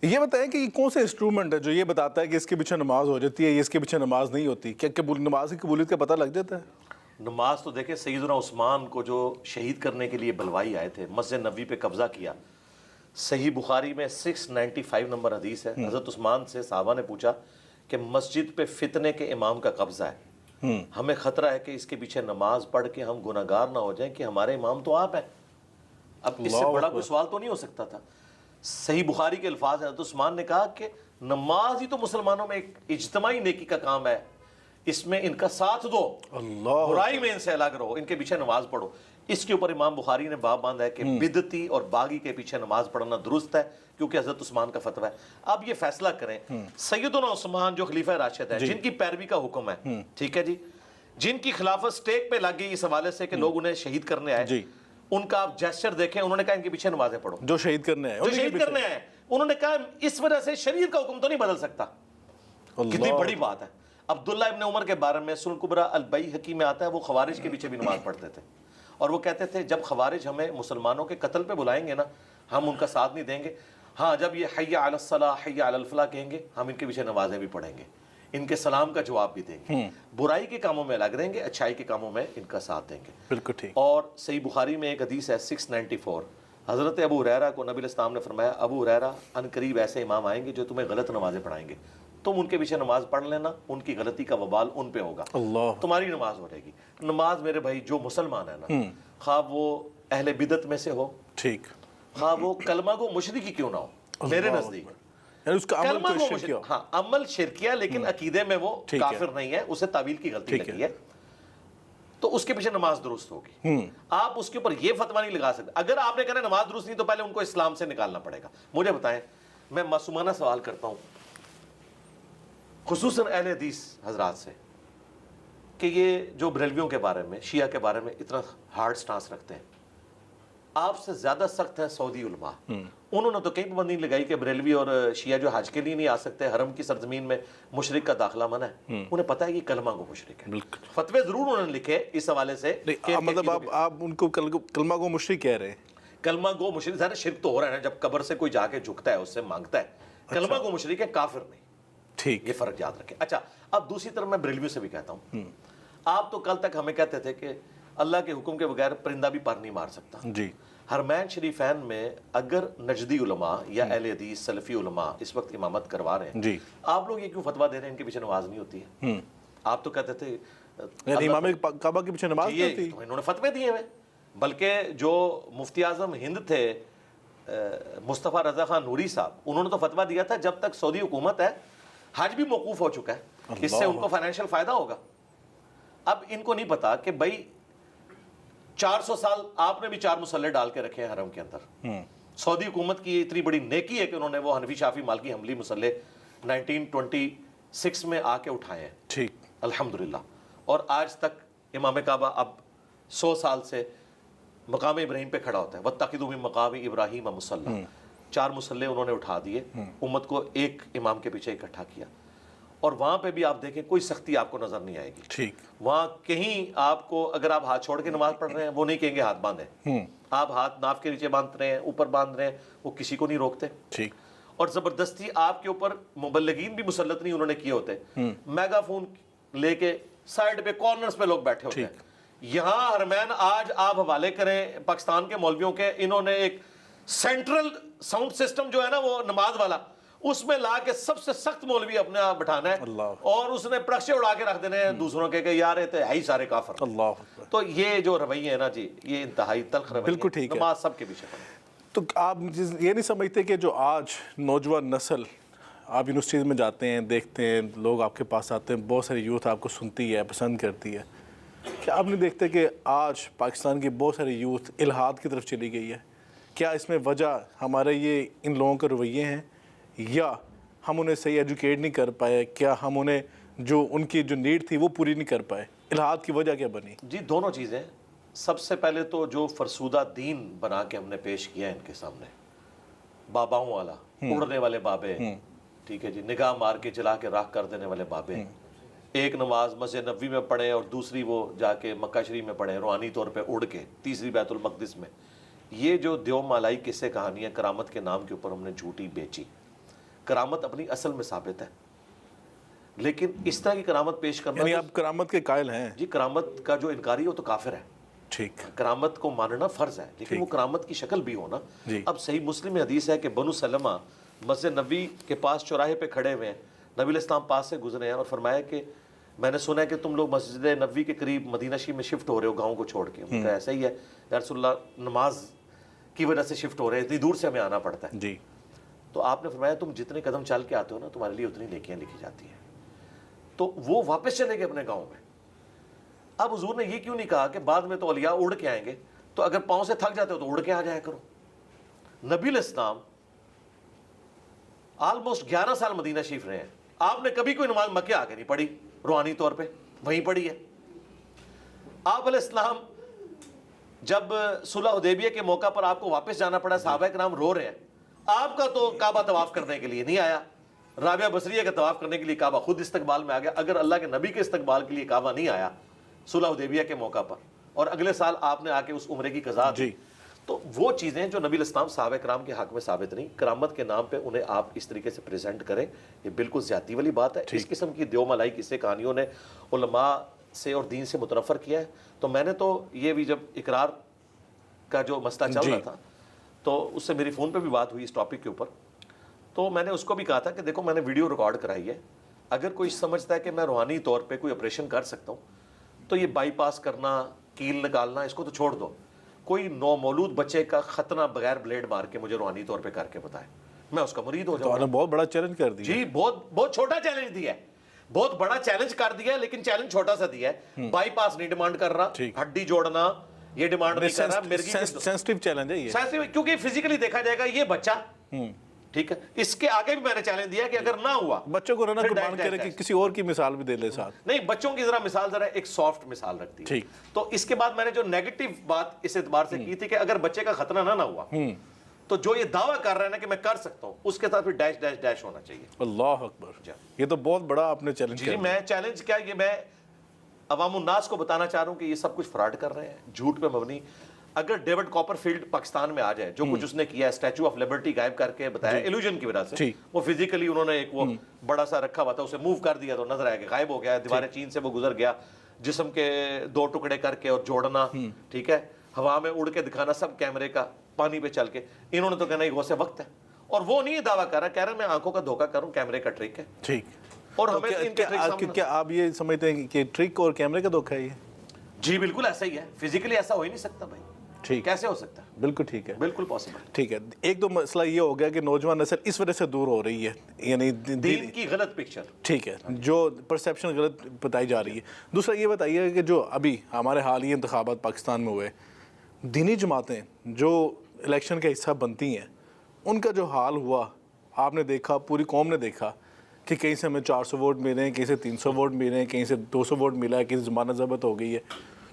یہ بتائیں کہ یہ کون سا انسٹرومنٹ ہے جو یہ بتاتا ہے کہ اس کے پیچھے نماز ہو جاتی ہے یا اس کے پیچھے نماز نہیں ہوتی؟ کیا نماز کی قبولیت کا پتہ لگ جاتا ہے؟ نماز تو دیکھیں سیدنا عثمان کو جو شہید کرنے کے لیے بلوائی آئے تھے، مسجد نبوی پہ قبضہ کیا، صحیح بخاری میں 695 نمبر حدیث ہے، حضرت عثمان سے صحابہ نے پوچھا کہ مسجد پہ فتنے کے امام کا قبضہ ہے، ہمیں خطرہ ہے کہ اس کے پیچھے نماز پڑھ کے ہم گناہگار نہ ہو جائیں کہ ہمارے امام تو آپ ہیں۔ اب اس سے بڑا کوئی سوال تو نہیں ہو سکتا تھا۔ صحیح بخاری کے الفاظ ہیں، حضرت عثمان نے کہا کہ نماز ہی تو مسلمانوں میں ایک اجتماعی نیکی کا کام ہے، اس میں ان کا ساتھ دو، برائی میں ان سے الگ رہو، ان کے پیچھے نماز پڑھو۔ اس کے اوپر امام بخاری نے باب باندھا ہے کہ بدعتی اور باغی کے پیچھے نماز پڑھنا درست ہے، کیونکہ حضرت عثمان کا فتویٰ ہے۔ اب یہ فیصلہ کریں، سیدنا عثمان جو خلیفہ راشد ہے، جن کی پیروی کا حکم ہے، ٹھیک ہے جی، جن کی خلافت سٹیک پہ لگ گئی اس حوالے سے کہ لوگ انہیں شہید کرنے آئے، ان کا آپ جیسچر دیکھیں، انہوں نے کہا ان کے پیچھے نمازیں پڑھو جو شہید کرنے آئے، جو شہید کرنے آئے، انہوں نے کہا اس وجہ سے شریعت کا حکم تو نہیں بدل سکتا۔ کتنی بڑی بات ہے۔ عبداللہ ابن عمر کے بارے میں سنن کبریٰ البیہقی میں آتا ہے، وہ خوارج کے پیچھے بھی نماز پڑھتے تھے، اور وہ کہتے تھے جب خوارج ہمیں مسلمانوں کے قتل پہ بلائیں گے نا، ہم ان کا ساتھ نہیں دیں گے، ہاں جب یہ حی علی الصلاۃ حی علی الفلاح کہیں گے، ہم ان کے پیچھے نمازیں بھی پڑھیں گے، ان کے سلام کا جواب بھی دیں گے، برائی کے کاموں میں لگ رہیں گے، اچھائی کے کاموں میں ان کا ساتھ دیں گے۔ بالکل ٹھیک۔ اور صحیح بخاری میں ایک حدیث ہے 694، حضرت ابو ہریرہ کو نبی علیہ السلام نے فرمایا، ابو ہریرہ ان قریب ایسے امام آئیں گے جو تمہیں غلط نمازیں پڑھائیں گے، تم ان کے پیچھے نماز پڑھ لینا، ان کی غلطی کا وبال ان پہ ہوگا، تمہاری نماز ہو رہے گی۔ نماز میرے بھائی جو مسلمان ہے نا، خواہ وہ اہل بدعت میں سے ہو، ٹھیک، خواہ وہ کلمہ گو مشرکی کیوں نہ ہو، میرے نزدیک یعنی اس کا عمل کلمہ کوئی گو شرکیہ ہو، ہاں عمل شرکیہ، لیکن عقیدے میں وہ کافر نہیں ہے، اسے تعویل کی غلطی لگی ہے، تو اس کے پیچھے نماز درست ہوگی۔ آپ اس کے اوپر یہ فتویٰ نہیں لگا سکتے۔ اگر آپ نے کہنا نماز درست نہیں تو پہلے ان کو اسلام سے نکالنا پڑے گا۔ مجھے بتائیں، میں معصومانہ سوال کرتا ہوں خصوصاً اہل حدیث حضرات سے، کہ یہ جو بریلویوں کے بارے میں، شیعہ کے بارے میں اتنا ہارڈ سٹانس رکھتے ہیں، آپ سے زیادہ سخت ہیں سعودی علماء۔ انہوں نے تو کہیں پابندی لگائی کہ بریلوی اور شیعہ جو حج کے لیے نہیں آ سکتے، حرم کی سرزمین میں مشرک کا داخلہ منع ہے، انہیں پتہ ہے یہ کلمہ گو مشرک ہے۔ فتوے ضرور انہوں نے لکھے اس حوالے سے، مطلب آپ ان کو کلمہ گو مشرک کہہ رہے ہیں؟ کلمہ گو مشرک ظاہر شرک تو ہو رہا ہے نا، جب قبر سے کوئی جا کے جھکتا ہے، اس سے مانگتا ہے، کلمہ گو مشرک ہے، کافر نہیں۔ ٹھیک، یہ فرق یاد رکھیں۔ اچھا، اب دوسری طرف میں بریلویوں سے بھی کہتا ہوں، آپ تو کل تک ہمیں کہتے تھے کہ اللہ کے حکم کے بغیر پرندہ بھی پر نہیں مار سکتا۔ جی، حرمین شریفین میں اگر نجدی علماء یا اہل حدیث سلفی علماء اس وقت امامت کروا رہے ہیں، جی، آپ لوگ یہ کیوں فتویٰ دے رہے ہیں ان کے پیچھے نماز نہیں ہوتی ہے؟ آپ تو کہتے تھے یعنی امام کعبہ کے پیچھے نماز نہیں ہوتی؟ انہوں نے فتوے دیے ہوئے، بلکہ جو مفتی اعظم ہند تھے مصطفیٰ رضا خان نوری صاحب، انہوں نے تو فتویٰ دیا تھا جب تک سعودی حکومت ہے حج بھی موقوف ہو چکا ہے، اس سے ان کو فائنینشیل فائدہ ہوگا۔ اب ان کو نہیں پتا کہ بھائی 400 سال آپ نے بھی 4 مصلے ڈال کے رکھے ہیں حرم کے اندر، سعودی حکومت کی اتنی بڑی نیکی ہے کہ انہوں نے وہ حنفی شافی مالکی حنبلی مصلے 1926 میں آ کے اٹھائے ہیں، ٹھیک، الحمدللہ، اور آج تک امام کعبہ اب 100 سال سے مقام ابراہیم پہ کھڑا ہوتا ہے، وَاتَّخِذُوا مِن مَقَامِ إِبْرَاهِيمَ مُصَلًّى، 4 مصلے انہوں نے اٹھا دیے، امت کو ایک امام کے پیچھے اکٹھا کیا، اور وہاں پہ بھی آپ دیکھیں کوئی سختی آپ کو نظر نہیں آئے گی۔ ٹھیک، وہاں کہیں آپ کو اگر آپ ہاتھ چھوڑ کے نماز پڑھ رہے ہیں، وہ نہیں کہیں گے ہاتھ باندھیں، آپ ہاتھ ناف کے نیچے باندھ رہے ہیں، اوپر باندھ رہے ہیں، وہ کسی کو نہیں روکتے۔ ٹھیک، اور زبردستی آپ کے اوپر مبلغین بھی مسلط نہیں انہوں نے کیے ہوتے، میگا فون لے کے سائڈ پہ کارنرز پہ لوگ بیٹھے ہوتے ہیں۔ یہاں حرمین آج آپ حوالے کریں پاکستان کے مولویوں کے، انہوں نے ایک سینٹرل ساؤنڈ سسٹم جو ہے نا وہ نماز والا، اس میں لا کے سب سے سخت مولوی اپنے آپ بٹھانا ہے، اور اس نے پرکشے اڑا کے رکھ دینے ہیں دوسروں کے کہ یار یہ تو ہے ہی سارے کافر۔ اللہ اکبر۔ تو یہ جو رویے ہیں نا جی، یہ انتہائی تلخ رویے، بالکل ٹھیک ہے۔ نماز سب کے پیچھے پڑھیں۔ تو آپ یہ نہیں سمجھتے کہ جو آج نوجوان نسل، آپ یونیورسٹیز میں جاتے ہیں، دیکھتے ہیں لوگ آپ کے پاس آتے ہیں، بہت ساری یوتھ آپ کو سنتی ہے، پسند کرتی ہے، کیا آپ نہیں دیکھتے کہ آج پاکستان کی بہت ساری یوتھ الحاد کی طرف چلی گئی ہے؟ کیا اس میں وجہ ہمارے یہ ان لوگوں کے رویے ہیں، یا ہم انہیں صحیح ایجوکیٹ نہیں کر پائے؟ کیا ہم انہیں جو ان کی جو نیڈ تھی وہ پوری نہیں کر پائے؟ الحاد کی وجہ کیا بنی؟ جی دونوں چیزیں۔ سب سے پہلے تو جو فرسودہ دین بنا کے ہم نے پیش کیا ہے ان کے سامنے، باباؤں والا، اڑنے والے بابے، ٹھیک ہے جی، نگاہ مار کے جلا کے راکھ کر دینے والے بابے، ایک نماز مسجد نبوی میں پڑھیں اور دوسری وہ جا کے مکہ شریف میں پڑھیں روحانی طور پہ اڑ کے، تیسری بیت المقدس میں۔ یہ جو دیو مالائی قصے کہانیاں کرامت کے نام کے اوپر ہم نے جھوٹی بیچی، کرامت اپنی اصل میں ثابت ہے، لیکن اس طرح کی کرامت پیش کرنا یعنی آپ کرامت کے قائل ہیں؟ جی کرامت کا جو انکاری ہے وہ تو کافر ہے. ٹھیک. کرامت کو ماننا فرض ہے، لیکن وہ کرامت کی شکل بھی ہونا. جی. اب صحیح مسلم میں حدیث ہے کہ بنو سلمہ مسجد نبی کے پاس چوراہے پہ کھڑے ہوئے ہیں، نبی علیہ السلام پاس سے گزرے ہیں اور فرمایا کہ میں نے سنا ہے کہ تم لوگ مسجد نبوی کے قریب مدینہ شریف میں شفٹ ہو رہے ہو گاؤں کو چھوڑ کے. ان کا ایسا ہی ہے یا رسول اللہ، نماز کی وجہ سے شفٹ ہو رہے ہیں، اتنی دور سے ہمیں آنا پڑتا ہے. جی. تو آپ نے فرمایا تم جتنے قدم چل کے آتے ہو نا تمہارے لیے اتنی نیکیاں لکھی جاتی ہیں. تو وہ واپس چلے گئے اپنے گاؤں میں. اب حضور نے یہ کیوں نہیں کہا کہ بعد میں تو اولیاء اڑ کے آئیں گے، تو اگر پاؤں سے تھک جاتے ہو تو اڑ کے آ جایا کرو. نبی علیہ السلام آلموسٹ 11 سال مدینہ شریف رہے ہیں، آپ نے کبھی کوئی نماز مکے آ کے نہیں پڑھی روحانی طور پہ، وہیں پڑھی ہے. آپ علیہ السلام جب صلح حدیبیہ کے موقع پر آپ کو واپس جانا پڑا، صحابہ کرام رو رہے ہیں، آپ کا تو کعبہ طواف کرنے کے لیے نہیں آیا، رابعہ بصریہ کا طواف کرنے کے لیے کعبہ خود استقبال میں آ گیا. اگر اللہ کے نبی کے استقبال کے لیے کعبہ نہیں آیا صلح حدیبیہ کے موقع پر اور اگلے سال آپ نے آ کے اس عمرے کی قضا دی، تو وہ چیزیں جو نبی علیہ السلام صحابہ کرام کے حق میں ثابت نہیں، کرامت کے نام پہ انہیں آپ اس طریقے سے پریزنٹ کریں، یہ بالکل زیادتی والی بات ہے. اس قسم کی دیو ملائی قصے کہانیوں نے علماء سے اور دین سے متنفر کیا ہے. تو میں نے تو یہ بھی جب اقرار کا جو مسئلہ چل رہا تھا تو اس سے میری فون پہ بھی بات ہوئی اس ٹاپک کے اوپر، تو میں نے اس کو بھی کہا تھا کہ دیکھو میں نے ویڈیو ریکارڈ کرائی ہے، اگر کوئی سمجھتا ہے کہ میں روحانی طور پہ کوئی آپریشن کر سکتا ہوں تو یہ بائی پاس کرنا، کیل نکالنا، اس کو تو چھوڑ دو. کوئی نومولود بچے کا ختنہ بغیر بلیڈ مار کے مجھے روحانی طور پہ کر کے بتائے، میں اس کا مرید ہو جاؤں گا. بہت بڑا چیلنج کر دیا. جی بہت چھوٹا چیلنج دیا ہے، بہت بڑا چیلنج کر دیا ہے، لیکن چیلنج چھوٹا سا دیا ہے. بائی پاس نہیں ڈیمانڈ کر رہا، ہڈی جوڑنا یہ ڈیمانڈ نہیں کر رہا. سینسٹیو چیلنج ہے یہ، کیونکہ فزیکلی دیکھا جائے گا یہ بچہ ٹھیک ہے. اس کے آگے بھی میں نے چیلنج دیا کہ اگر نہ ہوا بچوں کو رہنا قربان کرے کہ کسی اور کی مثال بھی دے لے ساتھ. نہیں، بچوں کی ذرا مثال ذرا ایک سافٹ مثال رکھتی ہے. تو اس کے بعد میں نے جو نیگیٹو بات اس اعتبار سے کی تھی کہ اگر بچے کا خطرہ نہ ہوا تو جو یہ دعویٰ کر رہا ہے نا کہ میں کر سکتا ہوں، اس کے ساتھ پھر ڈیش ڈیش ڈیش ہونا چاہیے. اللہ اکبر، یہ تو بہت بڑا آپ نے چیلنج کیا. جی میں چیلنج کیا، یہ میں عوام الناس کو بتانا چاہ رہا ہوں کہ یہ سب کچھ فراڈ کر رہے ہیں، جھوٹ پہ مبنی. اگر ڈیوڈ کاپر فیلڈ پاکستان میں آ جائے، جو کچھ اس نے کیا ہے، اسٹیچو آف لبرٹی غائب کر کے بتایا ایلوژن کی وجہ سے، وہ فزیکلی انہوں نے ایک وہ بڑا سا رکھا ہوا تھا، اسے موو کر دیا تو نظر آیا کہ غائب ہو گیا. دیوار چین سے وہ گزر گیا، جسم کے 2 ٹکڑے کر کے اور جوڑنا، ٹھیک ہے، ہوا میں اڑ کے دکھانا، سب کیمرے کا پانی پہ چل کے. انہوں نے تو کہنا یہ غوث وقت ہے، اور وہ نہیں دعویٰ کر رہا میں آنکھوں کا دھوکہ کروں، کیمرے کا ٹرک ہے. ٹھیک. اور ہمیں کیا آپ یہ سمجھتے ہیں کہ ٹرک اور کیمرے کا دھوکہ ہے یہ؟ جی بالکل ایسا ہی ہے، فزیکلی ایسا ہو ہی نہیں سکتا بھائی. ٹھیک، کیسے ہو سکتا ہے؟ بالکل ٹھیک ہے، بالکل پاسبل. ٹھیک ہے. ایک دو مسئلہ یہ ہو گیا کہ نوجوان نسل اس وجہ سے دور ہو رہی ہے، یعنی دین کی غلط پکچر، ٹھیک ہے، جو پرسیپشن غلط بتائی جا رہی ہے. دوسرا یہ بتائیے کہ جو ابھی ہمارے حالیہ انتخابات پاکستان میں ہوئے، دینی جماعتیں جو الیکشن کا حصہ بنتی ہیں، ان کا جو حال ہوا آپ نے دیکھا، پوری قوم نے دیکھا کہ کہیں سے ہمیں 400 ووٹ ملے ہیں، کہیں سے 300 ووٹ ملے ہیں، کہیں سے 200 ووٹ ملا ہے، کہیں سے ضمانت ضبط ہو گئی ہے.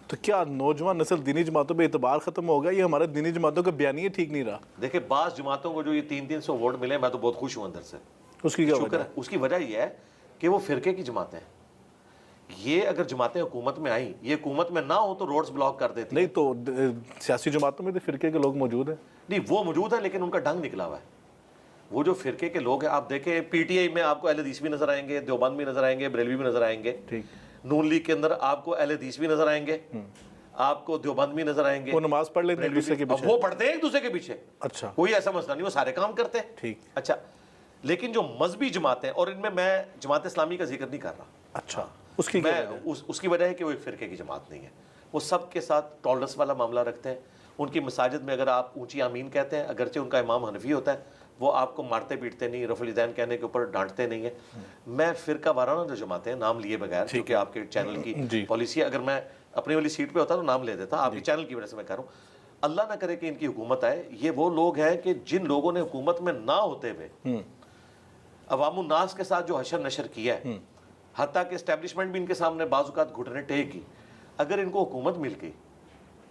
تو کیا نوجوان نسل دینی جماعتوں پہ اعتبار ختم ہو گیا، یہ ہمارے دینی جماعتوں کا بیانیہ ٹھیک نہیں رہا؟ دیکھیں بعض جماعتوں کو جو یہ 300 ووٹ ملے، میں تو بہت خوش ہوں اندر سے. اس کی کیا وجہ ہے؟ اس کی وجہ یہ ہے کہ وہ فرقے کی جماعتیں ہیں. یہ اگر جماعتیں حکومت میں آئیں، یہ حکومت میں نہ ہو تو روڈز بلاک کر دیتی ہیں. نہیں تو سیاسی جماعتوں میں تو فرقے کے لوگ موجود ہیں. نہیں وہ موجود ہیں، لیکن ان کا ڈنگ نکلا ہوا ہے. وہ جو فرقے کے لوگ ہیں، آپ دیکھیں پی ٹی آئی میں آپ کو اہل حدیث بھی نظر آئیں گے، دیوبند بھی نظر آئیں گے، بریلوی بھی نظر آئیں گے. نون لیگ کے اندر آپ کو اہل حدیث بھی نظر آئیں گے، آپ کو دیوبند بھی نظر آئیں گے. وہ نماز پڑھ لیتے ہیں دوسرے کے پیچھے، وہ پڑھتے ہیں ایک دوسرے کے پیچھے. اچھا، کوئی ایسا مسئلہ نہیں، وہ سارے کام کرتے ہیں. ٹھیک. اچھا، لیکن جو مذہبی جماعتیں، اور ان میں جماعت اسلامی کا ذکر نہیں کر رہا. اچھا، اس کی وجہ ہے کہ وہ ایک فرقے کی جماعت نہیں ہے. وہ سب کے ساتھ ٹالرنس والا معاملہ رکھتے ہیں. ان کی مساجد میں اگر آپ اونچی آمین کہتے ہیں، اگرچہ ان کا امام حنفی ہوتا ہے، وہ آپ کو مارتے پیٹتے نہیں، رفع الیدین کہنے کے اوپر ڈانٹتے نہیں ہیں. میں فرقہ وارانہ جو جماعتیں ہیں، نام لیے بغیر، کیونکہ آپ کے چینل کی پالیسی ہے، اگر میں اپنی والی سیٹ پہ ہوتا تو نام لے دیتا، آپ کے چینل کی وجہ سے میں کہہ رہا ہوں. اللہ نہ کرے کہ ان کی حکومت آئے. یہ وہ لوگ ہیں کہ جن لوگوں نے حکومت میں نہ ہوتے ہوئے عوام الناس کے ساتھ جو حشر نشر کیا ہے، حتیٰ کہ اسٹیبلشمنٹ بھی ان کے سامنے بعض اوقات گھٹنے ٹیک گی. اگر ان کو حکومت مل گئی،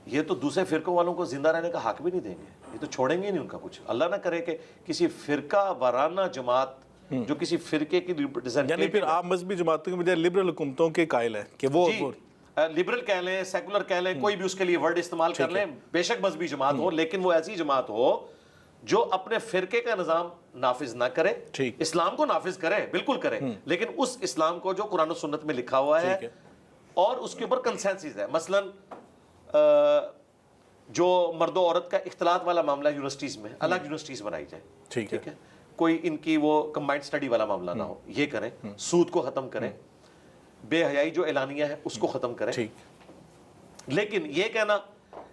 یہ تو دوسرے فرقوں والوں کو زندہ رہنے کا حق بھی نہیں دیں گے، یہ تو چھوڑیں گے نہیں ان کا کچھ. اللہ نہ کرے کہ کسی فرقہ وارانہ جماعت جو کسی فرقے کی یعنی پھر آپ مذہبی جماعتوں کے بجائے لبرل حکومتوں کے قائل ہیں کہ وہ لبرل کہہ لیں، سیکولر کہہ لیں، کوئی بھی اس کے لیے ورڈ استعمال کر لیں، بے شک مذہبی جماعت ہو، لیکن وہ ایسی جماعت ہو جو اپنے فرقے کا نظام نافذ نہ کرے, ٹھیک. اسلام کو نافذ کرے, بالکل کرے, لیکن اس اسلام کو جو قرآن و سنت میں لکھا ہوا ہے اور اس کے اوپر کنسنسس ہے. مثلا جو مرد و عورت کا اختلاط والا معاملہ یونیورسٹیز میں الگ یونیورسٹیز بنائی جائے, ٹھیک ہے, کوئی ان کی وہ کمبائنڈ اسٹڈی والا معاملہ نہ ہو, یہ کریں. سود کو ختم کریں, بے حیائی جو اعلانیہ ہے اس کو ختم کریں. لیکن یہ کہنا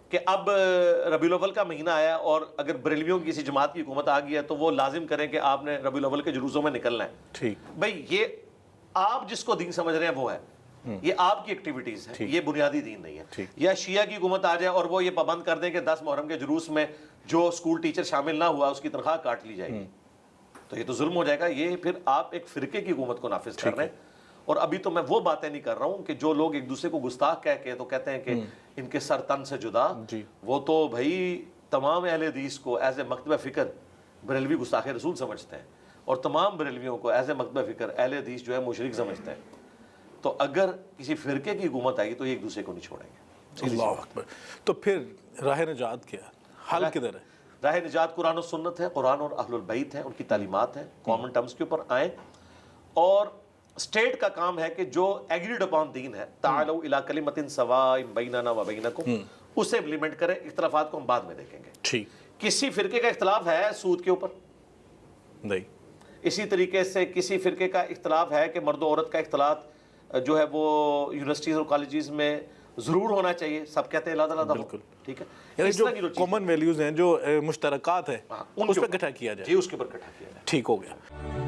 کہ اب ربیع الاول کا مہینہ آیا اور اگر بریلویوں کی کسی جماعت کی حکومت آ گئی ہے تو وہ لازم کریں کہ آپ نے ربیع الاول کے جلوسوں میں نکلنا ہے, ٹھیک بھائی یہ آپ جس کو دین سمجھ رہے ہیں وہ ہے, یہ آپ کی ایکٹیویٹیز ہیں, یہ بنیادی دین نہیں ہے. یا شیعہ کی حکومت آ جائے اور وہ یہ پابند کر دیں کہ 10 محرم کے جلوس میں جو اسکول ٹیچر شامل نہ ہوا اس کی تنخواہ کاٹ لی جائے گی, تو یہ تو ظلم ہو جائے گا. یہ پھر آپ ایک فرقے کی حکومت کو نافذ کر رہے ہیں. اور ابھی تو میں وہ باتیں نہیں کر رہا ہوں کہ جو لوگ ایک دوسرے کو گستاخ کہہ کے تو کہتے ہیں کہ ان کے سر تن سے جدا, وہ تو بھائی تمام اہل حدیث کو ایز اے مکتبہ فکر بریلوی گستاخ رسول سمجھتے ہیں, اور تمام بریلویوں کو ایز اے مکتبہ فکر اہل حدیث جو ہے مشرک سمجھتے ہیں. تو اگر کسی فرقے کی حکومت آئے گی تو یہ ایک دوسرے کو نہیں چھوڑیں گے. اللہ اکبر. تو پھر راہ نجات کیا, حل کدھر ہے؟ راہ نجات قرآن و سنت ہے, قرآن اور اہل البیت ہیں, ان کی تعلیمات ہیں, کامن ٹرمز کے اوپر آئیں. اور اسٹیٹ کا کام ہے کہ جو ایگریڈ اپان دین ہے, تعالوا الی کلمۃ سواء بیننا و بینکم, اسے امپلیمنٹ کریں. اختلافات کو ہم بعد میں دیکھیں گے. ٹھیک. کسی فرقے کا اختلاف ہے سود کے اوپر نہیں, اسی طریقے سے کسی فرقے کا اختلاف ہے کہ مرد و عورت کا اختلاط جو ہے وہ یونیورسٹیز اور کالجز میں ضرور ہونا چاہیے. سب کہتے ہیں اللہ تعالیٰ, ٹھیک ہے, یعنی جو کامن ویلیوز ہیں, جو مشترکات ہیں, اس پہ اکٹھا کیا جائے. جی اس کے اوپر اکٹھا کیا جائے. ٹھیک ہو گیا.